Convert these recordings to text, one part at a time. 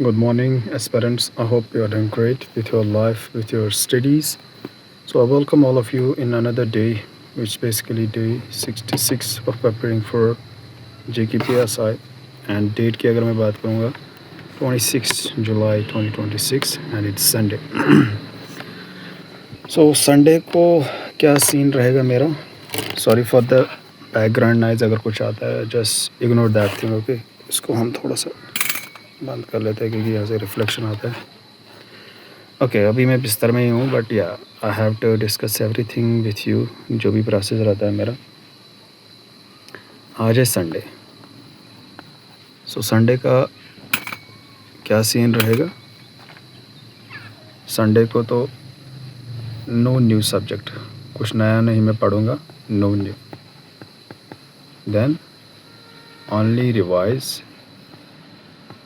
Good morning, aspirants. I hope you are doing great with your life, with your studies. So, I welcome all of you in another day, which basically day 66 of preparing for JKPSI. And date की अगर मैं बात करूँगा 26 July 2026 and it's Sunday. So Sunday को क्या scene रहेगा मेरा? Sorry for the background noise अगर कुछ आता है, just ignore that thing, okay? इसको हम थोड़ा सा बंद कर लेते हैं क्योंकि यहाँ से रिफ्लेक्शन आता है. ओके अभी मैं बिस्तर में ही हूँ बट या I have to discuss everything with you. जो भी प्रोसेस रहता है मेरा. आज है संडे. सो संडे का क्या सीन रहेगा? संडे को तो नो न्यू सब्जेक्ट, कुछ नया नहीं मैं पढ़ूँगा. No new. Then only revise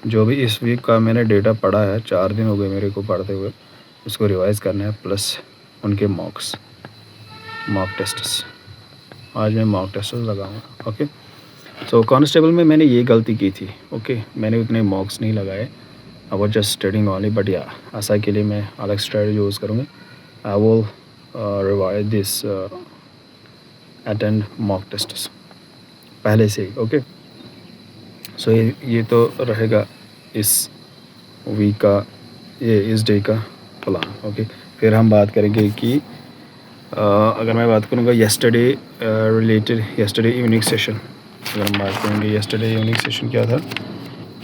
जो भी इस वीक का मैंने डेटा पढ़ा है. 4 दिन हो गए मेरे को पढ़ते हुए. उसको रिवाइज़ करना है प्लस उनके मॉक टेस्ट्स. आज मैं मॉक टेस्ट लगाऊंगा. ओके. सो कांस्टेबल में मैंने ये गलती की थी. ओके मैंने उतने मॉक्स नहीं लगाए. I was just studying only but या आशा के लिए मैं अलग स्ट्रेटजी यूज़ करूँगा. I will revise this attend mock tests पहले से ही. ओके. सो ये तो रहेगा इस वीक का, ये इस डे का प्लान. ओके. फिर हम बात करेंगे कि अगर मैं बात करूँगा yesterday related yesterday evening session. अगर हम बात करेंगे येस्टरडे इवनिंग सेशन क्या था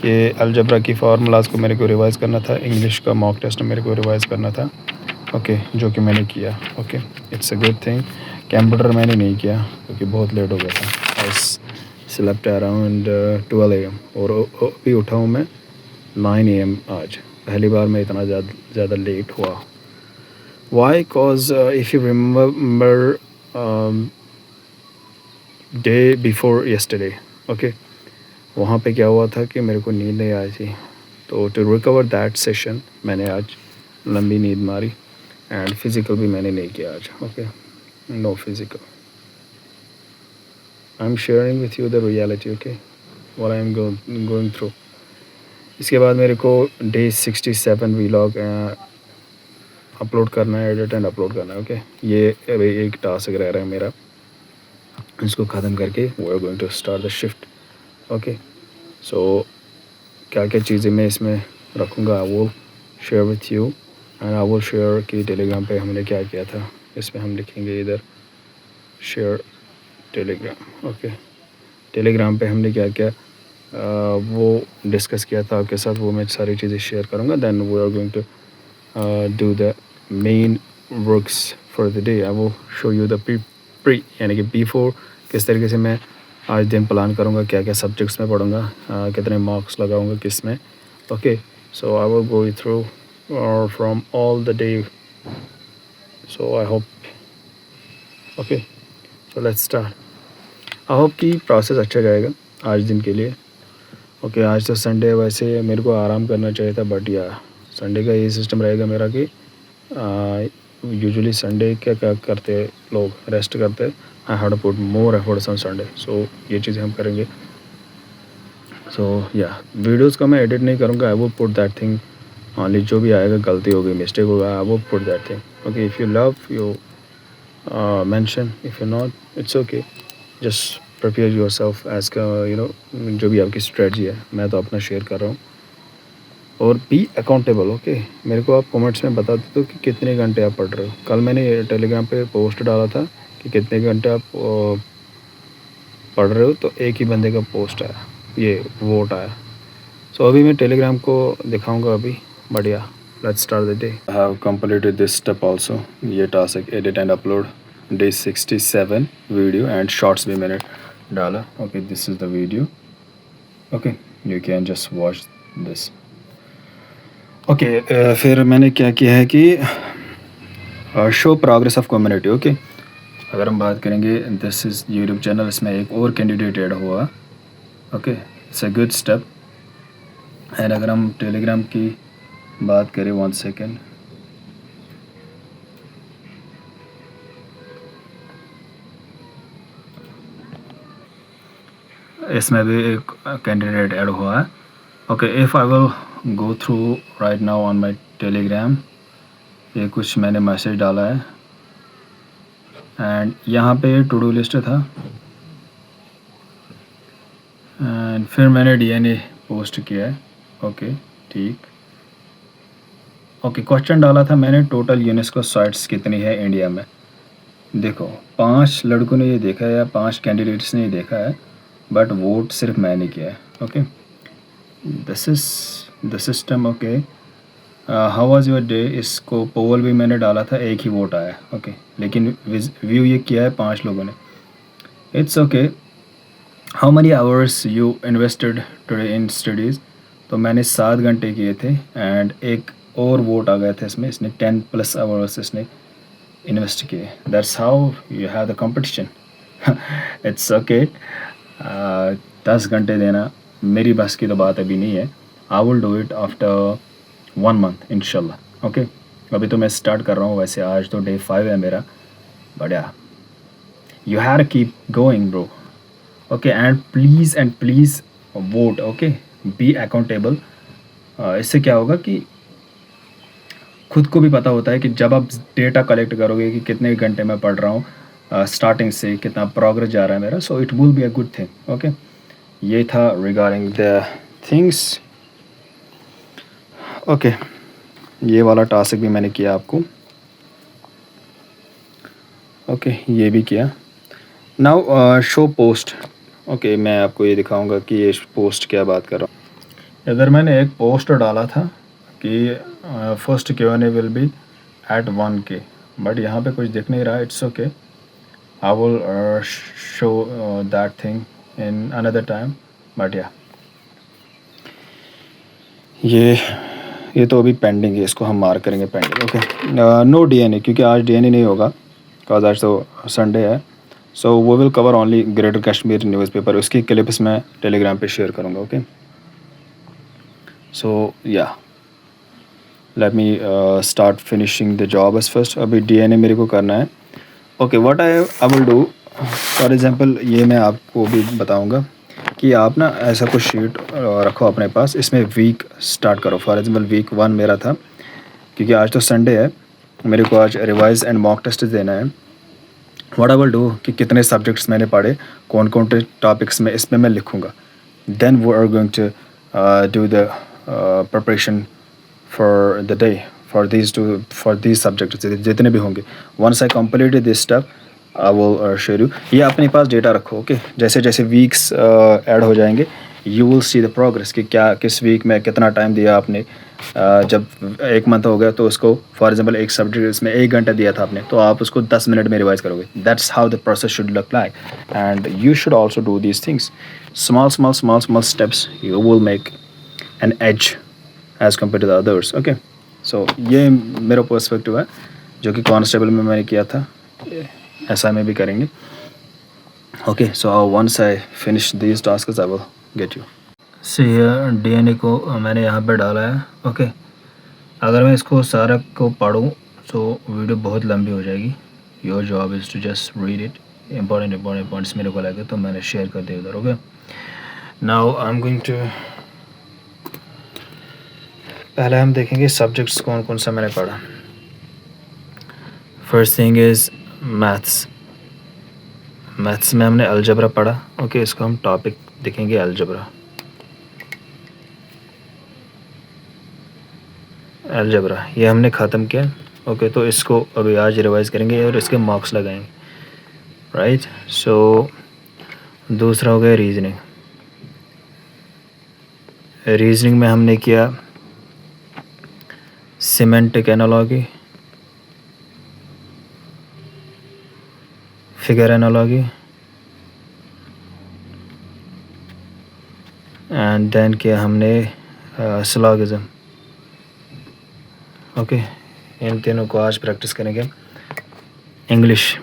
कि अलजबरा की फार्मूलाज को मेरे को रिवाइज़ करना था. इंग्लिश का मॉक टेस्ट मेरे को रिवाइज़ करना था. ओके जो कि मैंने किया. Okay it's a good thing. Computer मैंने नहीं किया क्योंकि बहुत लेट हो गया था. आई स्लेप्ट अराउंड 12 AM और अभी उठा हूँ मैं 9 AM. आज पहली बार मैं इतना ज़्यादा लेट हुआ. Why? Cause if you remember day before yesterday. Okay वहाँ पे क्या हुआ था कि मेरे को नींद नहीं आई थी. तो टू रिकवर दैट सेशन मैंने आज लंबी नींद मारी. एंड फिज़िकल भी मैंने नहीं किया आज. Okay no physical. I am sharing with you the reality. Okay what I am going through. इसके बाद मेरे को डे 67 वीलॉग अपलोड करना है, एडिट एंड अपलोड करना है. ओके ये अभी एक टास्क रह रहा है मेरा. इसको ख़त्म करके we are going to start the shift. Okay so क्या क्या चीज़ें मैं इसमें रखूँगा I will share with you. And I will share कि टेलीग्राम पे हमने क्या किया था. इसमें हम लिखेंगे इधर शेयर टेलीग्राम. ओके टेलीग्राम पे हमने क्या क्या वो डिस्कस किया था आपके साथ, वो मैं सारी चीज़ें शेयर करूँगा. Then we are going to do the main works for the day. I will show you the pre यानी कि बिफोर किस तरीके से मैं आज दिन प्लान करूँगा, क्या क्या सब्जेक्ट्स में पढ़ूँगा, कितने मार्क्स लगाऊँगा किस में. Okay so I will go through from all the day. So I hope. Okay so let's start. I hope कि प्रोसेस अच्छा जाएगा आज दिन के लिए. ओके आज तो संडे है, वैसे मेरे को आराम करना चाहिए था बट या संडे का ये सिस्टम रहेगा मेरा कि यूजुअली संडे क्या क्या करते हैं लोग, रेस्ट करते हैं. I have to put more efforts on Sunday. So ये चीज़ें हम करेंगे. सो या वीडियोज़ का मैं एडिट नहीं करूँगा. I will put that thing only. जो भी आएगा गलती होगी मिस्टेक होगा I will put that thing. Okay if you love you mention, if you not it's okay. Just prepare your self as का यू नो जो भी आपकी स्ट्रेटजी है. मैं तो अपना शेयर कर रहा हूँ. और बी अकाउंटेबल. ओके मेरे को आप कमेंट्स में बता दो कि कितने घंटे आप पढ़ रहे हो. कल मैंने टेलीग्राम पे पोस्ट डाला था कि कितने घंटे आप पढ़ रहे हो, तो एक ही बंदे का पोस्ट आया, ये वोट आया. सो अभी मैं टेलीग्राम को दिखाऊंगा अभी. बढ़िया let's start the day. I have completed this step also. ये task edit and upload day 67 video and shorts भी मैंने डाला. Okay this is the video. Okay you can just watch this. Okay फिर मैंने क्या किया है कि show progress of community. Okay अगर हम बात करेंगे दिस इज़ यूट्यूब चैनल. इसमें एक और कैंडिडेट ऐड हुआ. Okay it's a good step. And अगर हम टेलीग्राम की बात करें 1 सेकेंड. इसमें भी एक कैंडिडेट ऐड हुआ है. Okay if I will go through right now on my Telegram. ये कुछ मैंने मैसेज डाला है एंड यहाँ पे टू डू लिस्ट था एंड फिर मैंने डीएनए पोस्ट किया है। ओके ठीक। ओके क्वेश्चन डाला था मैंने, टोटल यूनेस्को साइट्स कितनी है इंडिया में। देखो 5 लड़कों ने ये देखा है या 5 कैंडिडेट्स ने ये देखा है, बट वोट सिर्फ मैंने किया है। Okay this is the system. Okay how was your day, इसको पोल भी मैंने डाला था, एक ही वोट आया। ओके लेकिन व्यू ये किया है 5 लोगों ने। It's okay. How many hours you invested today in studies, तो मैंने 7 घंटे किए थे एंड एक और वोट आ गया था इसमें, इसने 10+ आवर्स इसने इन्वेस्ट किए। That's how you have the competition. It's okay. 10 घंटे देना मेरी बस की तो बात अभी नहीं है। आई will do it after 1 month इंशाल्लाह। ओके अभी तो मैं स्टार्ट कर रहा हूँ, वैसे आज तो डे 5 है मेरा, बढ़िया। You have keep going bro. Okay and please vote. Okay be accountable. इससे क्या होगा कि खुद को भी पता होता है कि जब आप डेटा कलेक्ट करोगे कि कितने घंटे मैं पढ़ रहा हूँ, स्टार्टिंग से कितना प्रोग्रेस जा रहा है मेरा, so it will be a good thing. Okay ये था रिगार्डिंग द थिंग्स। ओके ये वाला टास्क भी मैंने किया आपको। ओके ये भी किया। Now show post. ओके मैं आपको ये दिखाऊंगा कि ये पोस्ट क्या बात कर रहा हूँ। इधर मैंने एक पोस्ट डाला था कि first Q&A will be at 1K, but यहाँ पे कुछ दिख नहीं रहा। It's okay, I will show that thing in another time, but या ये तो अभी पेंडिंग है, इसको हम मार्क करेंगे पेंडिंग। ओके नो डीएनए, क्योंकि आज डीएनए नहीं होगा बिकॉज आज तो संडे है। सो वो will cover only greater Kashmir newspaper. उसकी क्लिप्स मैं टेलीग्राम पे शेयर करूँगा। Okay so yeah let me start finishing the job as first. अभी डीएनए मेरे को करना है। Okay what I will do, for example ये मैं आपको भी बताऊंगा कि आप ना ऐसा कुछ शीट रखो अपने पास, इसमें वीक स्टार्ट करो। फॉर एग्जांपल वीक 1 मेरा था, क्योंकि आज तो संडे है, मेरे को आज रिवाइज एंड मॉक टेस्ट देना है। व्हाट आई विल डू कि कितने सब्जेक्ट्स मैंने पढ़े, कौन कौन से टॉपिक्स में, इसमें मैं लिखूँगा। Then we are going to do the preparation for the day for these subjects जितने भी होंगे। Once I complete this step I will share you. ये अपने पास डेटा रखो। ओके जैसे जैसे वीक्स ऐड हो जाएंगे you will see the progress कि क्या किस वीक में कितना टाइम दिया आपने। जब 1 मंथ हो गया तो उसको फॉर एग्जांपल एक सब्जेक्ट में 1 घंटा दिया था आपने, तो आप उसको 10 मिनट में रिवाइज करोगे। That's how the process should look like and you should also do these things. Small steps you will make an edge as compare to the others. Okay so ये मेरा पर्सपेक्टिव है जो कि constable में मैंने किया था, ऐसा में भी करेंगे। Okay so once I finish this task I will get you. See DNA को मैंने यहाँ पे डाला है। ओके अगर मैं इसको सारा को पढ़ूँ तो वीडियो बहुत लंबी हो जाएगी। Your job is to just read it. Important points मेरे को लगे तो मैंने शेयर कर दिया उधर। Okay now I am going to, पहले हम देखेंगे सब्जेक्ट्स कौन कौन सा मैंने पढ़ा। फर्स्ट थिंग इज़ मैथ्स में हमने अलजबरा पढ़ा। ओके इसको हम टॉपिक देखेंगे अलजबरा। ये हमने ख़त्म किया। ओके तो इसको अभी आज रिवाइज करेंगे और इसके मार्क्स लगाएंगे, राइट। सो दूसरा हो गया रीजनिंग में हमने किया semantic analogy, figure analogy and then किया हमने सिलॉगिज्म। ओके इन तीनों को आज प्रैक्टिस करेंगे। इंग्लिश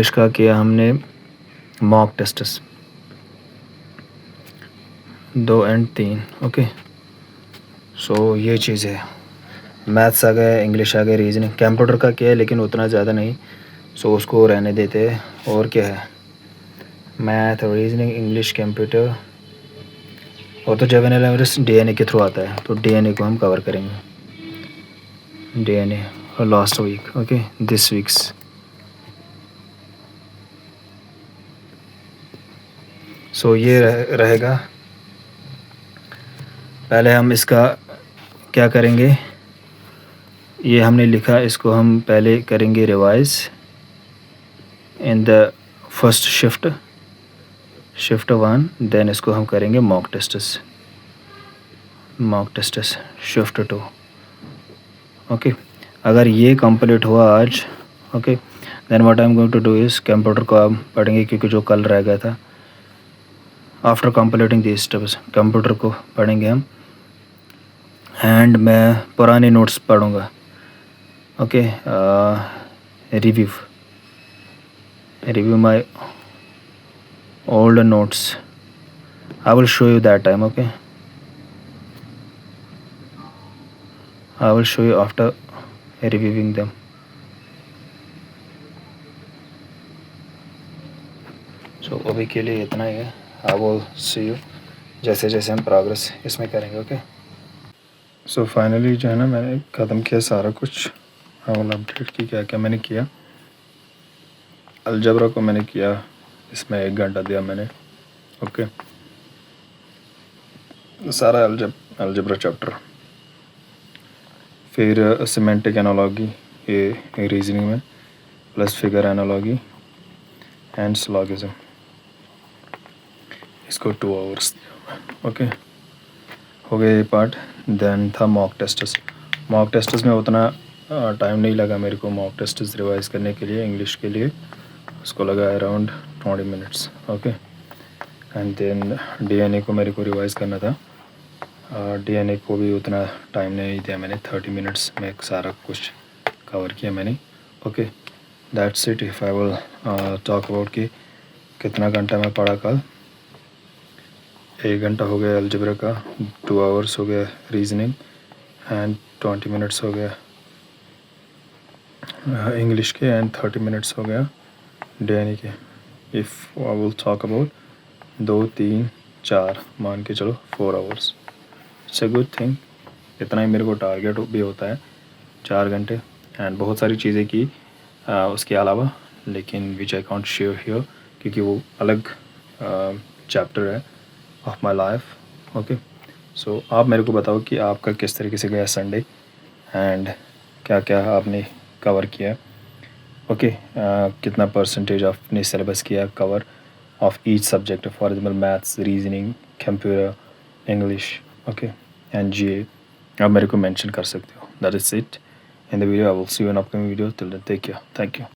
का किया हमने मॉक टेस्ट्स 2 और 3। ओके सो ये चीज़ है। मैथ्स आ गया, इंग्लिश आ गया, रीजनिंग। कंप्यूटर का क्या है लेकिन उतना ज़्यादा नहीं, सो उसको रहने देते हैं। और क्या है, मैथ, रीजनिंग, इंग्लिश, कंप्यूटर वो तो जनरल अवेयरनेस डीएनए के थ्रू आता है, तो डीएनए को हम कवर करेंगे, डीएनए और last week, okay, this week's. So ये रहेगा। पहले हम इसका क्या करेंगे, ये हमने लिखा, इसको हम पहले करेंगे revise in the first shift 1, then इसको हम करेंगे मॉक टेस्ट्स शिफ्ट 2, ओके। अगर ये कंप्लीट हुआ आज, okay, then what I am going to do is computer को आप पढ़ेंगे, क्योंकि जो कल रह गया था। After completing this steps computer को पढ़ेंगे हम, एंड मैं पुराने नोट्स पढ़ूँगा, okay. Review my old notes. I will show you that time, okay. I will show you after reviewing them. So अभी के लिए इतना ही है। I will see you जैसे जैसे हम प्रोग्रेस इसमें करेंगे, ओके। सो फाइनली जो है ना, मैंने ख़त्म किया सारा कुछ। I will अपडेट की क्या क्या मैंने किया। अलजबरा को मैंने किया, इसमें 1 घंटा दिया मैंने, ओके। सारा अलजबरा चैप्टर, फिर सिमेंटिक एनालॉजी ये रीजनिंग में, plus figure analogy and syllogism, इसको 2 आवर्स दिया, ओके। हो गया ये पार्ट। देन था मॉक टेस्ट्स में उतना टाइम नहीं लगा मेरे को मॉक टेस्ट्स रिवाइज करने के लिए, इंग्लिश के लिए उसको लगा around 20 minutes, okay. And then DNA को मेरे को रिवाइज करना था, डीएनए को भी उतना टाइम नहीं दिया मैंने, 30 मिनट्स में सारा कुछ कवर किया मैंने, okay. That's it. If I will talk about कि कितना घंटा मैं पढ़ा कल, 1 घंटा हो गया अलजबरा का, 2 आवर्स हो गया रीजनिंग, एंड 20 मिनट्स हो गया इंग्लिश के, एंड 30 मिनट्स हो गया डीएनए के। If I will talk about 2 3 4 मान के चलो 4 hours, it's a good thing. इतना ही मेरे को टारगेट भी होता है, 4 घंटे, एंड बहुत सारी चीज़ें की उसके अलावा, लेकिन विच आई कॉन्ट शेयर हियर क्योंकि वो अलग चैप्टर है ऑफ माई लाइफ, ओके। सो आप मेरे को बताओ कि आपका किस तरीके से गया संडे, एंड क्या क्या आपने कवर किया, ओके। कितना परसेंटेज आपने सिलेबस किया cover of each subject, for example maths, reasoning, computer, English, okay, and GA, आप मेरे को मेंशन कर सकते हो। That is it in the video. I will see you in upcoming video. Till then take care, thank you.